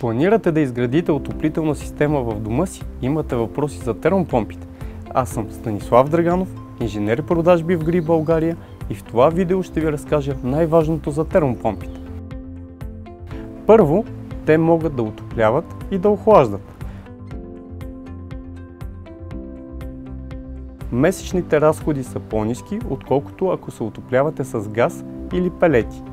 Планирате да изградите отоплителна система в дома си? Имате въпроси за термопомпите? Аз съм Станислав Драганов, инженер и продажби в ГРИ България, и в това видео ще ви разкажа най-важното за термопомпите. Първо, те могат да отопляват и да охлаждат. Месечните разходи са по-ниски, отколкото ако се отоплявате с газ или пелети.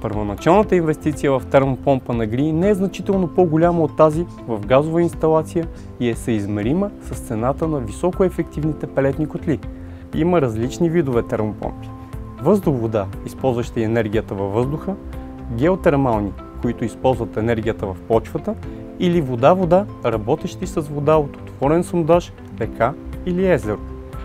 Първоначалната инвестиция в термопомпа на ГРИ не е значително по-голяма от тази в газова инсталация и е съизмерима с цената на високоефективните пелетни котли. Има различни видове термопомпи. Въздух-вода, използващи енергията във въздуха, геотермални, които използват енергията в почвата, или вода-вода, работещи с вода от отворен сондаж, река или езеро.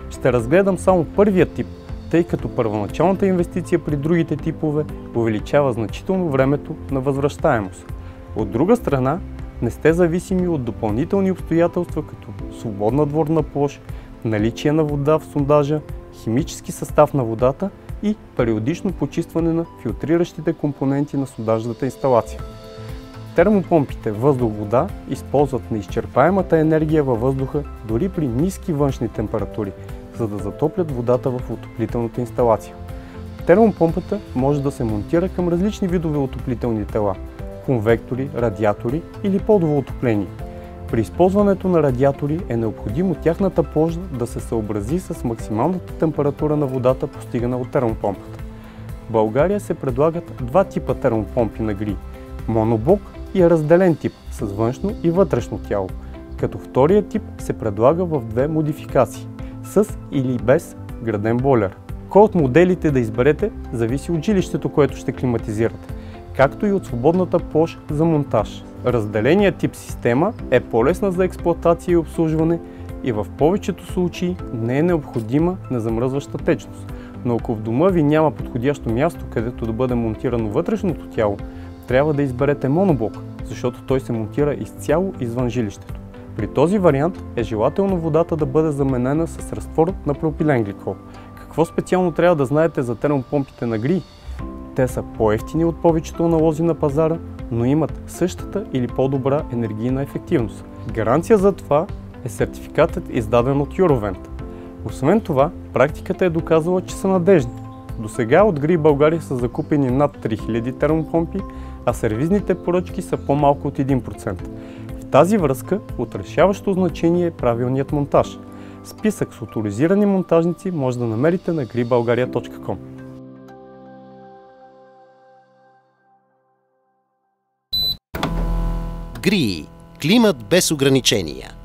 Ще разгледам само първият тип, тъй като първоначалната инвестиция при другите типове увеличава значително времето на възвръщаемост. От друга страна, не сте зависими от допълнителни обстоятелства като свободна дворна площ, наличие на вода в сондажа, химически състав на водата и периодично почистване на филтриращите компоненти на сондажната инсталация. Термопомпите въздух-вода използват неизчерпаемата енергия във въздуха дори при ниски външни температури, за да затоплят водата в отоплителната инсталация. Термопомпата може да се монтира към различни видове отоплителни тела – конвектори, радиатори или подово отопление. При използването на радиатори е необходимо тяхната площ да се съобрази с максималната температура на водата, постигана от термопомпата. В България се предлагат два типа термопомпи на ГРИ – моноблок и разделен тип с външно и вътрешно тяло, като втория тип се предлага в две модификации – с или без граден бойлер. Кой от моделите да изберете зависи от жилището, което ще климатизирате, както и от свободната площ за монтаж. Разделеният тип система е по-лесна за експлоатация и обслужване и в повечето случаи не е необходима незамръзваща течност. Но ако в дома ви няма подходящо място, където да бъде монтирано вътрешното тяло, трябва да изберете моноблок, защото той се монтира изцяло извън жилището. При този вариант е желателно водата да бъде заменена с разтвор на пропиленгликол. Какво специално трябва да знаете за термопомпите на ГРИ? Те са по-евтини от повечето аналози на пазара, но имат същата или по-добра енергийна ефективност. Гаранция за това е сертификатът, издаден от Eurovent. Освен това, практиката е доказала, че са надежни. Досега от ГРИ България са закупени над 3000 термопомпи, а сервизните поръчки са по-малко от 1%. В тази връзка от решаващо значение е правилният монтаж. Списък с оторизирани монтажници може да намерите на gribalgaria.com. ГРИ. Климат без ограничения.